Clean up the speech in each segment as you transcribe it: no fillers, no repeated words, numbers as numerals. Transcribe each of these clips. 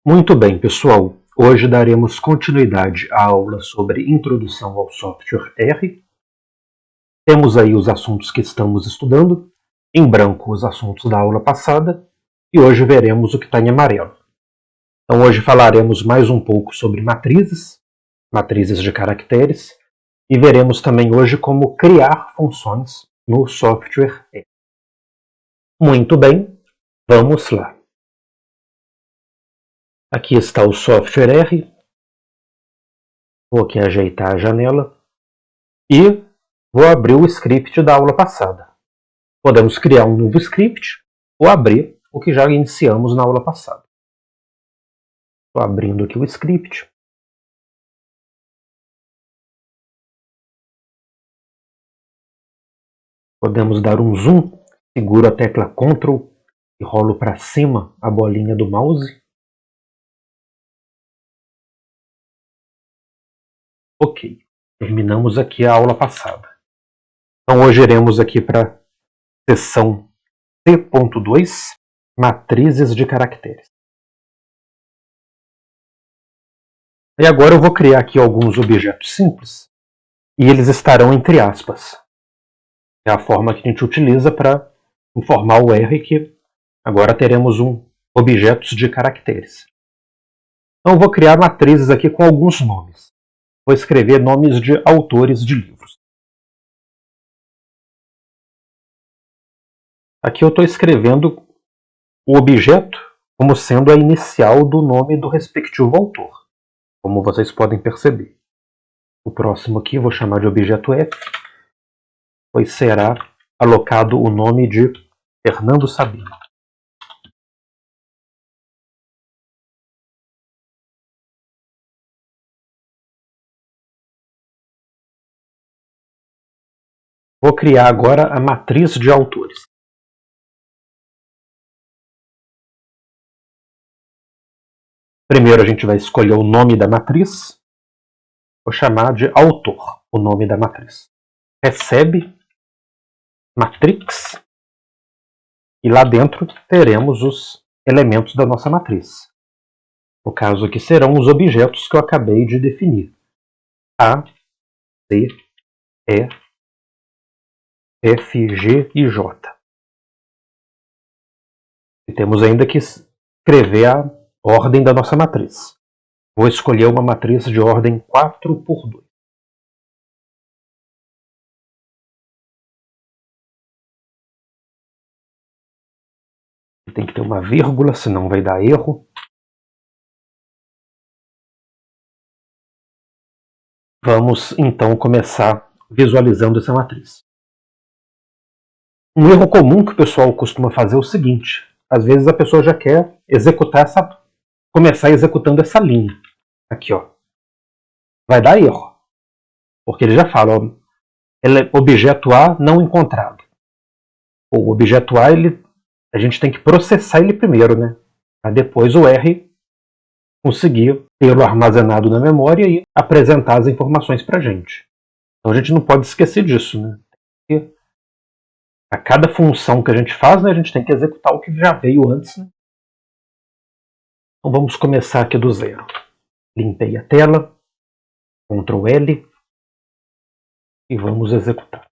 Muito bem, pessoal. Hoje daremos continuidade à aula sobre Introdução ao Software R. Temos aí os assuntos que estamos estudando, em branco os assuntos da aula passada, e hoje veremos o que está em amarelo. Então hoje falaremos mais um pouco sobre matrizes de caracteres, e veremos também hoje como criar funções no software R. Muito bem, vamos lá. Aqui está o software R. Vou aqui ajeitar a janela e vou abrir o script da aula passada. Podemos criar um novo script ou abrir o que já iniciamos na aula passada. Estou abrindo aqui o script. Podemos dar um zoom, seguro a tecla Ctrl e rolo para cima a bolinha do mouse. Ok, terminamos aqui a aula passada. Então hoje iremos aqui para a seção C.2, matrizes de caracteres. E agora eu vou criar aqui alguns objetos simples, e eles estarão entre aspas. É a forma que a gente utiliza para informar o R que agora teremos objetos de caracteres. Então eu vou criar matrizes aqui com alguns nomes. Vou escrever nomes de autores de livros. Aqui eu estou escrevendo o objeto como sendo a inicial do nome do respectivo autor, como vocês podem perceber. O próximo aqui eu vou chamar de objeto F, pois será alocado o nome de Fernando Sabino. Vou criar agora a matriz de autores. Primeiro a gente vai escolher o nome da matriz. Vou chamar de autor, o nome da matriz. Recebe matrix e lá dentro teremos os elementos da nossa matriz. No caso aqui serão os objetos que eu acabei de definir. A, C, E, F, G e J. E temos ainda que escrever a ordem da nossa matriz. Vou escolher uma matriz de ordem 4×2. Tem que ter uma vírgula, senão vai dar erro. Vamos então começar visualizando essa matriz. Um erro comum que o pessoal costuma fazer é o seguinte: às vezes a pessoa já quer começar executando essa linha. Aqui, ó. Vai dar erro. Porque ele já fala, ó, objeto A não encontrado. O objeto A, a gente tem que processar ele primeiro, né? Para depois o R conseguir tê-lo armazenado na memória e apresentar as informações para a gente. Então a gente não pode esquecer disso, né? Porque a cada função que a gente faz, né, a gente tem que executar o que já veio antes, né? Então vamos começar aqui do zero. Limpei a tela, Ctrl L e vamos executar.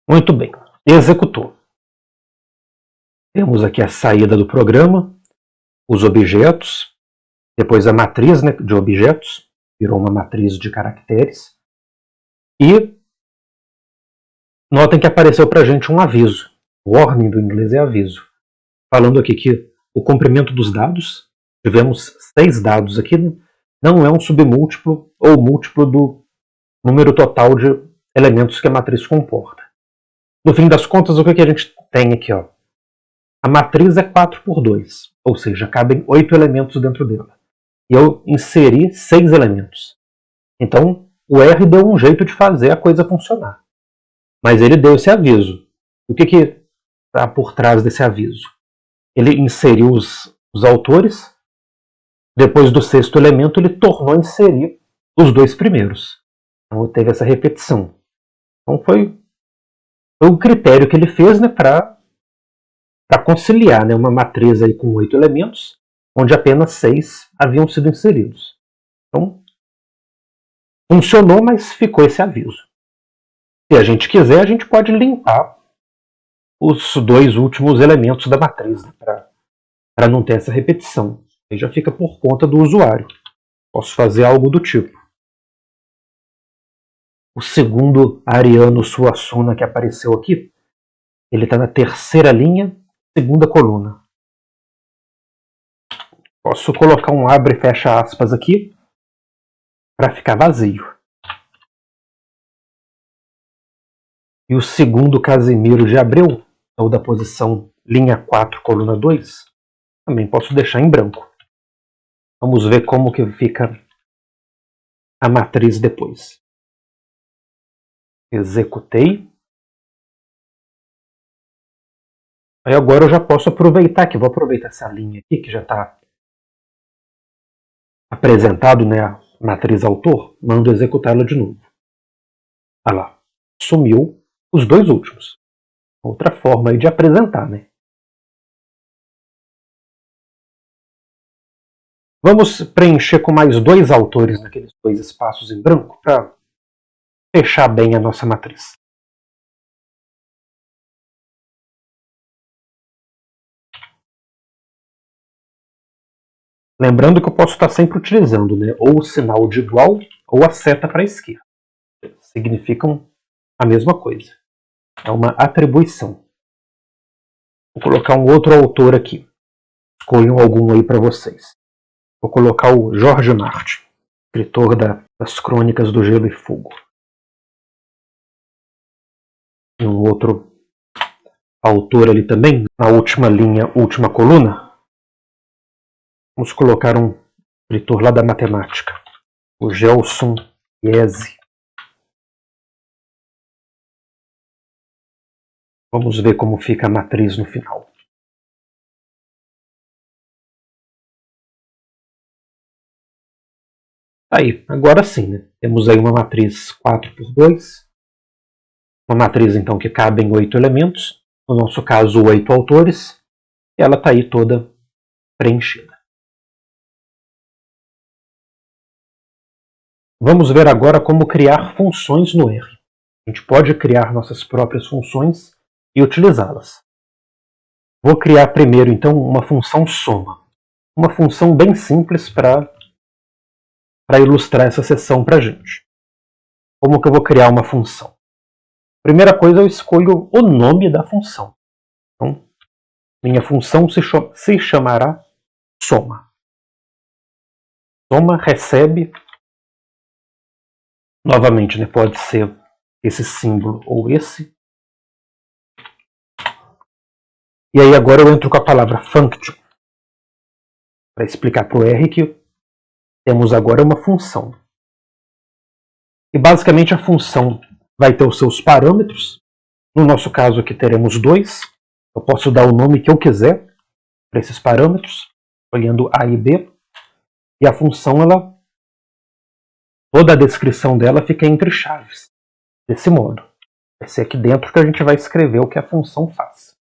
Muito bem, executou. Temos aqui a saída do programa, os objetos, depois a matriz, né, de objetos, virou uma matriz de caracteres. E notem que apareceu para a gente um aviso. Warning do inglês é aviso. Falando aqui que o comprimento dos dados, tivemos 6 dados aqui, não é um submúltiplo ou múltiplo do número total de elementos que a matriz comporta. No fim das contas, o que a gente tem aqui? Ó? A matriz é 4×2, ou seja, cabem 8 elementos dentro dela. E eu inseri 6 elementos. Então, o R deu um jeito de fazer a coisa funcionar. Mas ele deu esse aviso. O que está por trás desse aviso? Ele inseriu os autores. Depois do 6º elemento, ele tornou a inserir os 2 primeiros. Então, teve essa repetição. Então, foi o critério que ele fez, né, para para conciliar, né, uma matriz aí com 8 elementos, onde apenas 6 haviam sido inseridos. Então, funcionou, mas ficou esse aviso. Se a gente quiser, a gente pode limpar os 2 últimos elementos da matriz, né, para não ter essa repetição. Aí já fica por conta do usuário. Posso fazer algo do tipo. O segundo ariano Suassuna que apareceu aqui, ele está na terceira linha, segunda coluna. Posso colocar um abre e fecha aspas aqui para ficar vazio. E o segundo Casimiro de Abreu, ou da posição linha 4, coluna 2, também posso deixar em branco. Vamos ver como que fica a matriz depois. Executei. Aí agora eu já posso aproveitar, vou aproveitar essa linha aqui que já está apresentado, né, a matriz autor, mando executá-la de novo. Olha lá, sumiu os 2 últimos. Outra forma aí de apresentar, né? Vamos preencher com mais 2 autores naqueles 2 espaços em branco para fechar bem a nossa matriz. Lembrando que eu posso estar sempre utilizando, né, ou o sinal de igual ou a seta para a esquerda. Significam a mesma coisa. É uma atribuição. Vou colocar um outro autor aqui. Escolham algum aí para vocês. Vou colocar o Jorge Martin, escritor das Crônicas do Gelo e Fogo. E um outro autor ali também, na última linha, última coluna. Vamos colocar um escritor lá da matemática, o Gelson Iese. Vamos ver como fica a matriz no final. Aí, agora sim, né? Temos aí uma matriz 4×2, uma matriz então que cabe em 8 elementos, no nosso caso 8 autores, e ela está aí toda preenchida. Vamos ver agora como criar funções no R. A gente pode criar nossas próprias funções e utilizá-las. Vou criar primeiro então uma função soma. Uma função bem simples para ilustrar essa seção para a gente. Como que eu vou criar uma função? Primeira coisa, eu escolho o nome da função. Então, minha função se chamará soma. Soma recebe, novamente, né, pode ser esse símbolo ou esse. E aí agora eu entro com a palavra function para explicar para o R que temos agora uma função. E basicamente a função vai ter os seus parâmetros. No nosso caso aqui teremos 2. Eu posso dar o nome que eu quiser para esses parâmetros, escolhendo A e B. E a função, toda a descrição dela fica entre chaves. Desse modo. Vai ser aqui dentro que a gente vai escrever o que a função faz.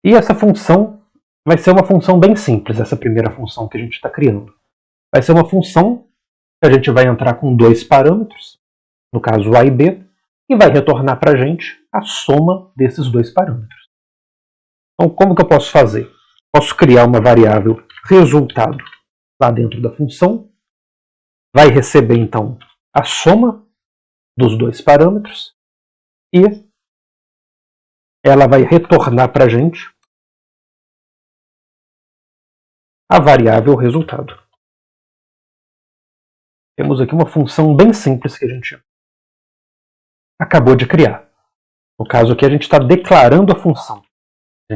E essa função vai ser uma função bem simples, essa primeira função que a gente está criando. Vai ser uma função que a gente vai entrar com 2 parâmetros, no caso A e B, e vai retornar para a gente a soma desses 2 parâmetros. Então, como que eu posso fazer? Posso criar uma variável resultado lá dentro da função, vai receber então a soma dos 2 parâmetros e ela vai retornar para a gente a variável resultado. Temos aqui uma função bem simples que a gente acabou de criar. No caso aqui a gente está declarando a função. A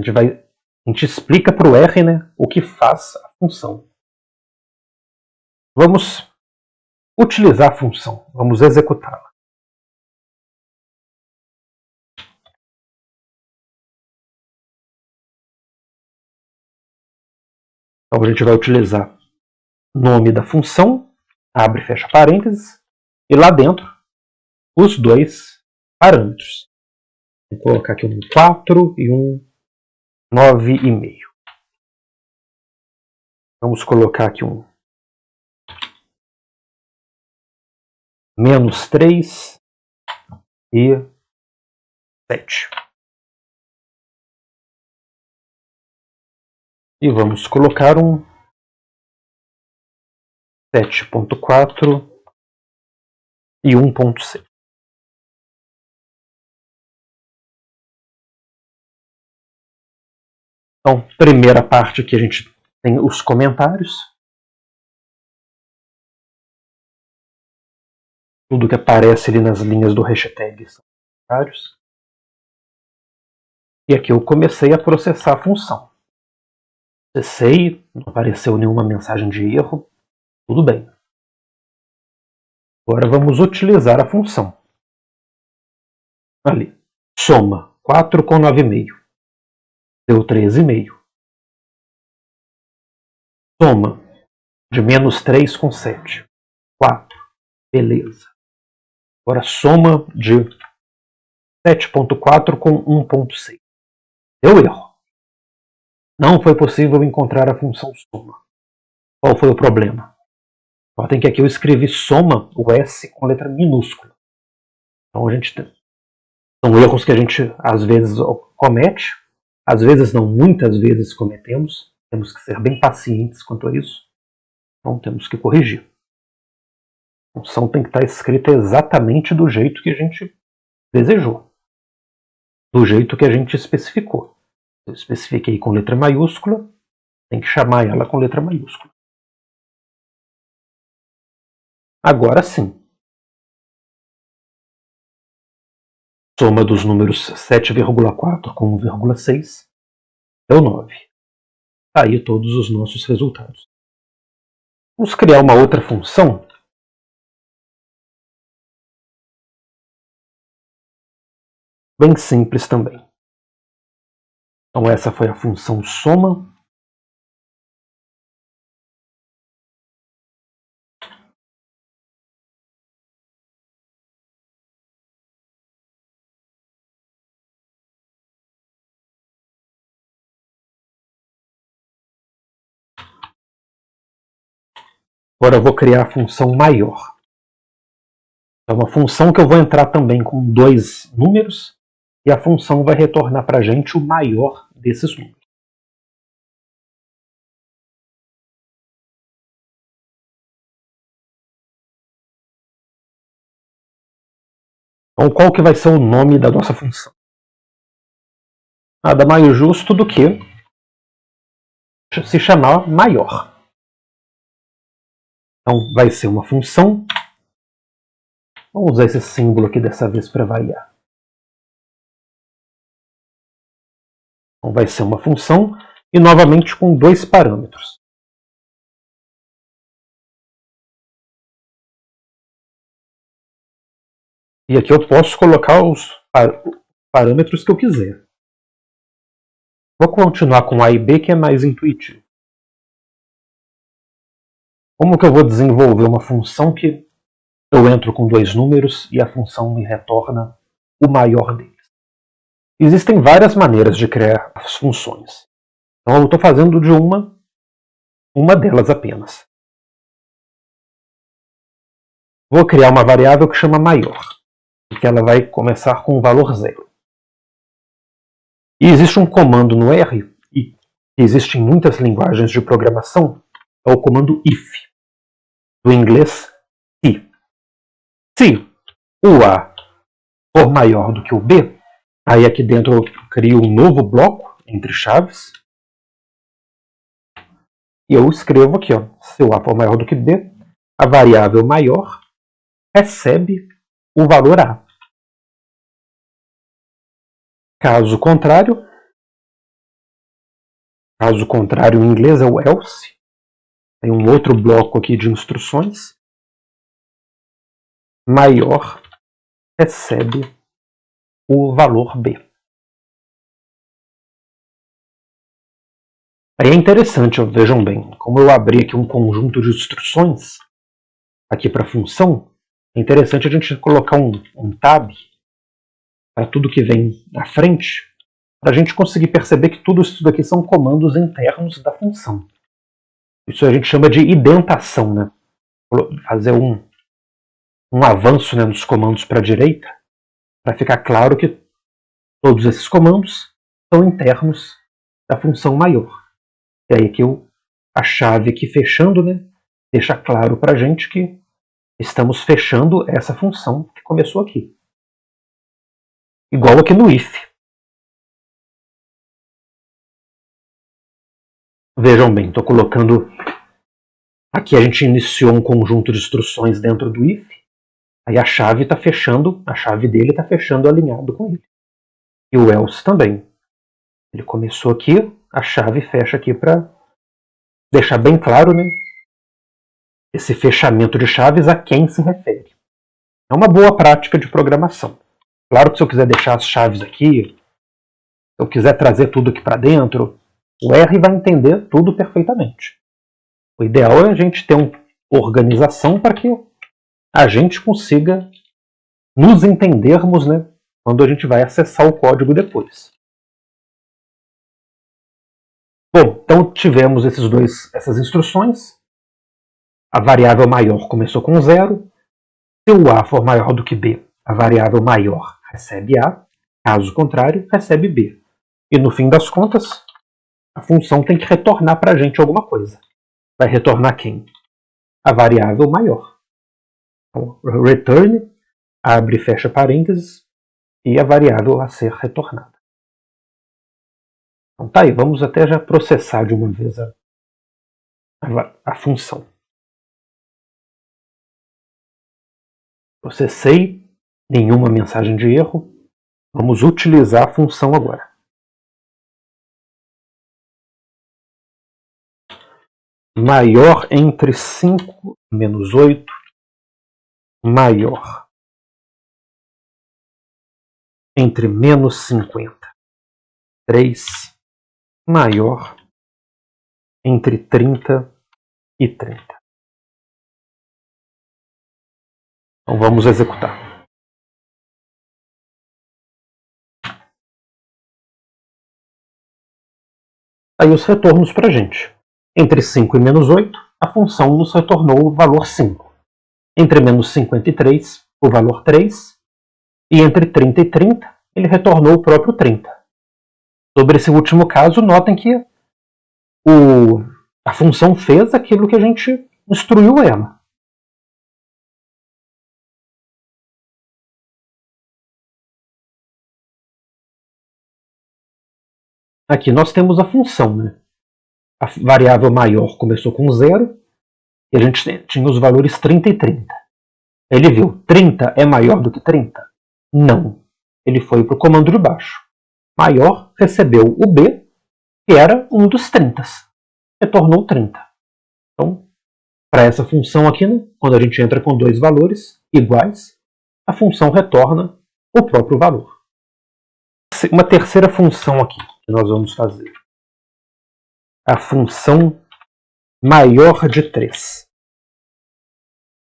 gente explica para o R, né, o que faz a função. Vamos utilizar a função, vamos executá-la. Então a gente vai utilizar o nome da função, abre e fecha parênteses, e lá dentro os 2 parâmetros. Vou colocar aqui um 4 e um 9,5. Vamos colocar aqui um menos 3 e 7. E vamos colocar um 7.4 e 1.6. Então, primeira parte aqui a gente tem os comentários. Tudo que aparece ali nas linhas do hashtag são comentários. E aqui eu comecei a processar a função. Acessei, não apareceu nenhuma mensagem de erro. Tudo bem. Agora vamos utilizar a função. Ali, soma 4 com 9,5. Deu 13,5. Soma de menos 3 com 7. 4. Beleza. Agora soma de 7.4 com 1.6. Deu erro. Não foi possível encontrar a função soma. Qual foi o problema? Notem que aqui eu escrevi soma, o S com letra minúscula. Então a gente tem... São erros que a gente às vezes comete. Às vezes não, muitas vezes cometemos. Temos que ser bem pacientes quanto a isso. Então temos que corrigir. A função tem que estar escrita exatamente do jeito que a gente desejou. Do jeito que a gente especificou. Eu especifiquei com letra maiúscula, tem que chamar ela com letra maiúscula. Agora sim. Soma dos números 7,4 com 1,6 deu 9. Aí todos os nossos resultados. Vamos criar uma outra função. Bem simples também. Então essa foi a função soma. Agora eu vou criar a função maior. É uma função que eu vou entrar também com 2 números e a função vai retornar para a gente o maior desses números. Então qual que vai ser o nome da nossa função? Nada mais justo do que se chamar maior. Então vai ser uma função. Vamos usar esse símbolo aqui dessa vez para variar. Então vai ser uma função e novamente com 2 parâmetros. E aqui eu posso colocar os parâmetros que eu quiser. Vou continuar com A e B, que é mais intuitivo. Como que eu vou desenvolver uma função que eu entro com 2 números e a função me retorna o maior deles? Existem várias maneiras de criar as funções. Então eu estou fazendo de uma delas apenas. Vou criar uma variável que chama maior, porque ela vai começar com o valor 0. E existe um comando no R, e existe em muitas linguagens de programação, é o comando if, do inglês se. Se o A for maior do que o B, aí aqui dentro eu crio um novo bloco entre chaves, e eu escrevo aqui, ó, se o A for maior do que B, a variável maior recebe o valor A. Caso contrário em inglês é o else. Tem um outro bloco aqui de instruções. Maior recebe o valor B. Aí é interessante, vejam bem, como eu abri aqui um conjunto de instruções aqui para a função, é interessante a gente colocar um tab para tudo que vem na frente, para a gente conseguir perceber que tudo isso daqui são comandos internos da função. Isso a gente chama de identação, né? Fazer um avanço, né, nos comandos para a direita, para ficar claro que todos esses comandos são internos da função maior. E aí que a chave aqui fechando, né, deixa claro para a gente que estamos fechando essa função que começou aqui. Igual aqui no if. Vejam bem, estou colocando... Aqui a gente iniciou um conjunto de instruções dentro do if. Aí a chave está fechando, a chave dele está fechando alinhado com ele. E o else também. Ele começou aqui, a chave fecha aqui para deixar bem claro, né, esse fechamento de chaves a quem se refere. É uma boa prática de programação. Claro que se eu quiser deixar as chaves aqui, se eu quiser trazer tudo aqui para dentro, o R vai entender tudo perfeitamente. O ideal é a gente ter uma organização para que a gente consiga nos entendermos, né, quando a gente vai acessar o código depois. Bom, então tivemos essas instruções. A variável maior começou com 0. Se o A for maior do que B, a variável maior recebe A. Caso contrário, recebe B. E no fim das contas, a função tem que retornar para a gente alguma coisa. Vai retornar quem? A variável maior. Então, return, abre e fecha parênteses, e a variável a ser retornada. Então tá aí, vamos até já processar de uma vez a função. Processei, nenhuma mensagem de erro. Vamos utilizar a função agora. Maior entre 5 menos 8, maior entre menos 50, 3, maior entre 30 e 30. Então vamos executar. Aí os retornos para a gente. Entre 5 e menos 8, a função nos retornou o valor 5. Entre menos 53, o valor 3. E entre 30 e 30, ele retornou o próprio 30. Sobre esse último caso, notem que a função fez aquilo que a gente instruiu ela. Aqui nós temos a função, né? A variável maior começou com 0 e a gente tinha os valores 30 e 30. Ele viu, 30 é maior do que 30? Não. Ele foi para o comando de baixo. Maior recebeu o B, que era um dos 30. Retornou 30. Então, para essa função aqui, né, quando a gente entra com dois valores iguais, a função retorna o próprio valor. Uma terceira função aqui que nós vamos fazer. A função maior de 3.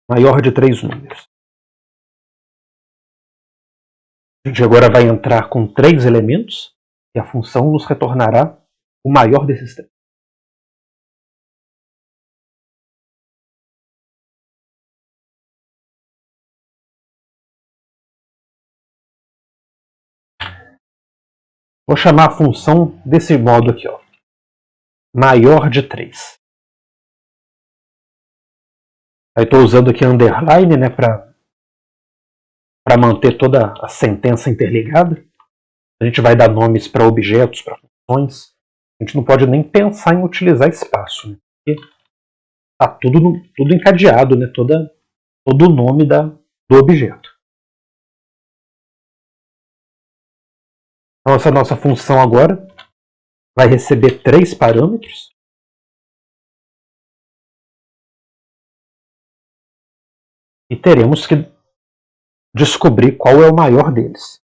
Maior de 3 números. A gente agora vai entrar com 3 elementos e a função nos retornará o maior desses 3. Vou chamar a função desse modo aqui, ó. Maior de 3. Aí estou usando aqui underline, né, para manter toda a sentença interligada. A gente vai dar nomes para objetos, para funções. A gente não pode nem pensar em utilizar espaço, né, porque está tudo encadeado, né, todo o nome do objeto. Então essa nossa função agora vai receber 3 parâmetros. E teremos que descobrir qual é o maior deles.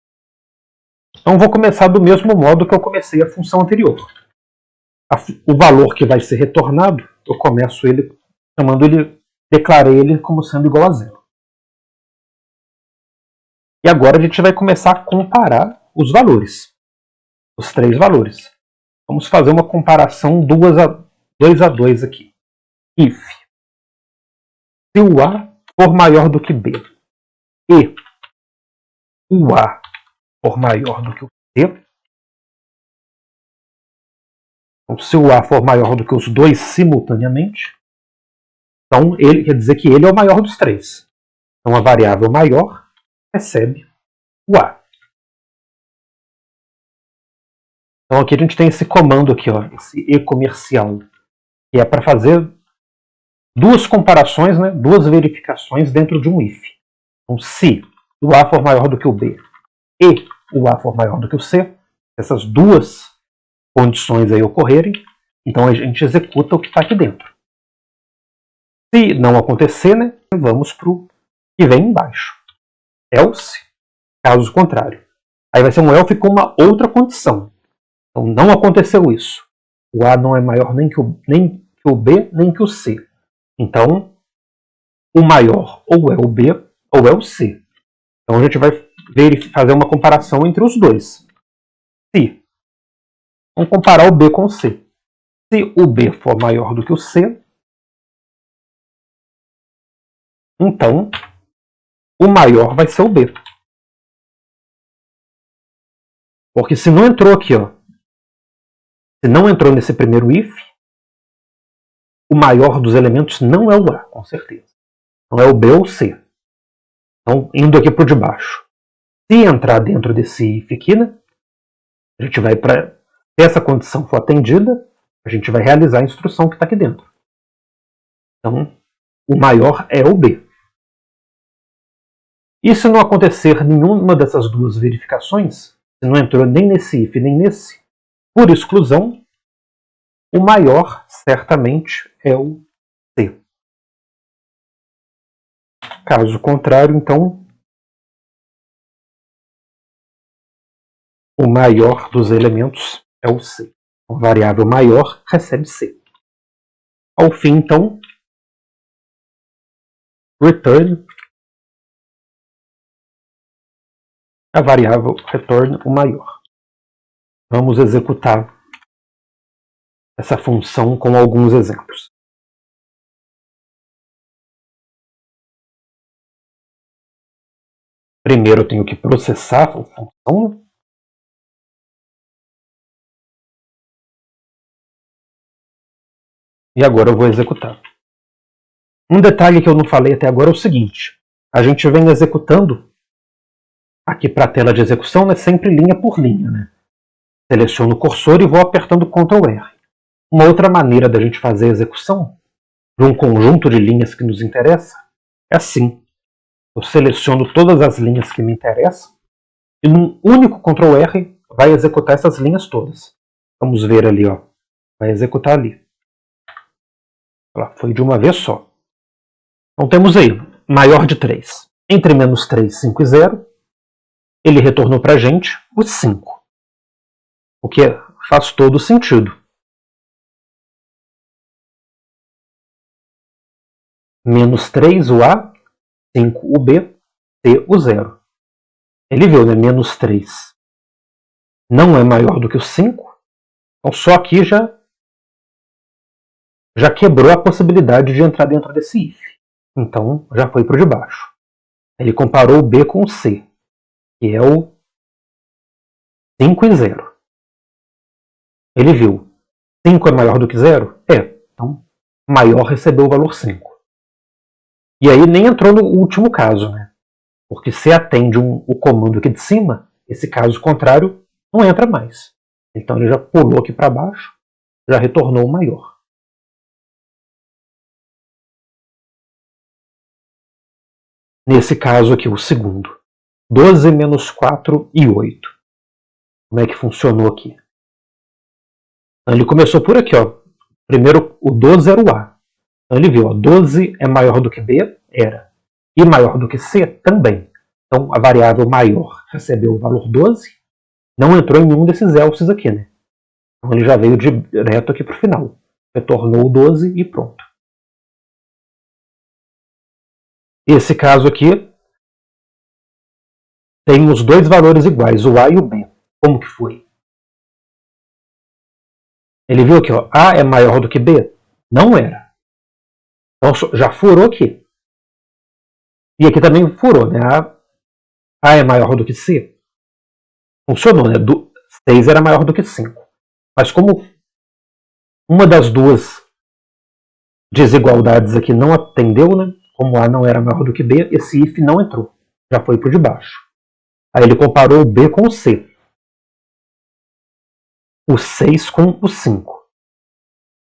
Então vou começar do mesmo modo que eu comecei a função anterior. O valor que vai ser retornado, eu começo ele chamando ele, declarei ele como sendo igual a 0. E agora a gente vai começar a comparar os valores. os três valores. Vamos fazer uma comparação 2 a 2 aqui. If se o A for maior do que B e o A for maior do que o C, então, se o A for maior do que os dois simultaneamente, então ele quer dizer que ele é o maior dos três. Então a variável maior recebe o A. Então aqui a gente tem esse comando aqui, ó, esse e-comercial, que é para fazer duas comparações, né, duas verificações dentro de um if. Então se o A for maior do que o B e o A for maior do que o C, essas duas condições aí ocorrerem, então a gente executa o que está aqui dentro. Se não acontecer, né, vamos para o que vem embaixo. Else, caso contrário. Aí vai ser um else com uma outra condição. Então não aconteceu isso. O A não é maior nem que o B, nem que o C. Então, o maior ou é o B ou é o C. Então a gente vai fazer uma comparação entre os dois. Se vamos comparar o B com o C. Se o B for maior do que o C, então o maior vai ser o B. Porque se não entrou aqui, ó, se não entrou nesse primeiro if, o maior dos elementos não é o A, com certeza. Não é o B ou o C. Então, indo aqui para o de baixo. Se entrar dentro desse if aqui, né, a gente vai para... Se essa condição for atendida, a gente vai realizar a instrução que está aqui dentro. Então, o maior é o B. E se não acontecer nenhuma dessas duas verificações, se não entrou nem nesse if nem nesse, por exclusão, o maior certamente é o C. Caso contrário, então, o maior dos elementos é o C. A variável maior recebe C. Ao fim, então, return, a variável retorna o maior. Vamos executar essa função com alguns exemplos. Primeiro eu tenho que processar a função. E agora eu vou executar. Um detalhe que eu não falei até agora é o seguinte. A gente vem executando aqui para a tela de execução, né, sempre linha por linha. Né? Seleciono o cursor e vou apertando Ctrl R. Uma outra maneira da gente fazer a execução de um conjunto de linhas que nos interessa é assim. Eu seleciono todas as linhas que me interessam e num único Ctrl R vai executar essas linhas todas. Vamos ver ali, ó. Vai executar ali. Foi de uma vez só. Então temos aí, maior de 3. Entre menos 3, 5 e 0, ele retornou para a gente o 5. O que faz todo sentido. Menos 3 o A, 5 o B, C o 0. Ele viu, né? Menos 3 não é maior do que o 5. Então só aqui já quebrou a possibilidade de entrar dentro desse if. Então já foi para o de baixo. Ele comparou o B com o C, que é o 5 e 0. Ele viu, 5 é maior do que 0? É. Então, maior recebeu o valor 5. E aí nem entrou no último caso, né? Porque se atende o comando aqui de cima, esse caso contrário não entra mais. Então ele já pulou aqui para baixo, já retornou o maior. Nesse caso aqui, o segundo. 12 menos 4 e 8. Como é que funcionou aqui? Então, ele começou por aqui, ó. Primeiro, o 12 era o A. Então ele viu, ó, 12 é maior do que B? Era. E maior do que C? Também. Então a variável maior recebeu o valor 12. Não entrou em nenhum desses elses aqui, né? Então ele já veio direto aqui para o final. Retornou o 12 e pronto. Esse caso aqui tem os dois valores iguais, o A e o B. Como que foi? Ele viu aqui, ó, A é maior do que B? Não era. Então já furou aqui. E aqui também furou, né? A é maior do que C? Funcionou, né? 6 era maior do que 5. Mas como uma das duas desigualdades aqui não atendeu, né? Como A não era maior do que B, esse if não entrou. Já foi para o de baixo. Aí ele comparou o B com o C. O 6 com o 5.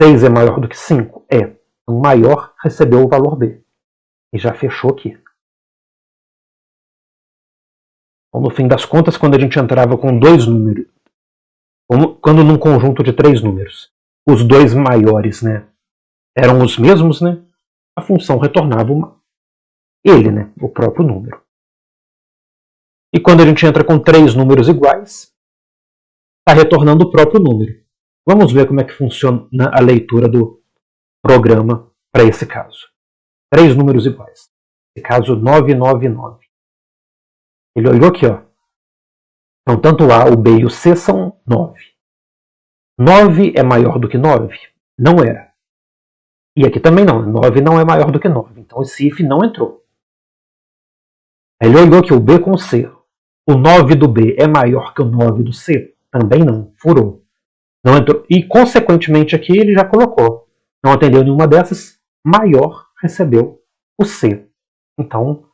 6 é maior do que 5? É. O maior recebeu o valor B. E já fechou aqui. Então, no fim das contas, quando a gente entrava com dois números, quando num conjunto de 3 números, os dois maiores, né, eram os mesmos, né, a função retornava ele, né, o próprio número. E quando a gente entra com 3 números iguais, está retornando o próprio número. Vamos ver como é que funciona a leitura do programa para esse caso. 3 números iguais. Nesse caso, 999. Ele olhou aqui, ó. Então, tanto o A, o B e o C são 9. 9 é maior do que 9? Não era. E aqui também não. 9 não é maior do que 9. Então, esse if não entrou. Ele olhou aqui o B com o C. O 9 do B é maior que o 9 do C? Também não. Furou. Não entrou. E, consequentemente, aqui ele já colocou. Não atendeu nenhuma dessas. Maior recebeu o C. Então,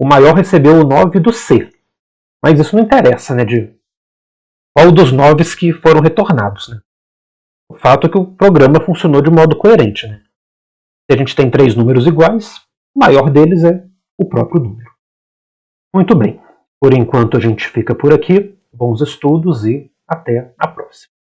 o maior recebeu o 9 do C. Mas isso não interessa, né? De qual dos 9 que foram retornados, né? O fato é que o programa funcionou de modo coerente, né? Se a gente tem 3 números iguais, o maior deles é o próprio número. Muito bem. Por enquanto a gente fica por aqui. Bons estudos e até a próxima.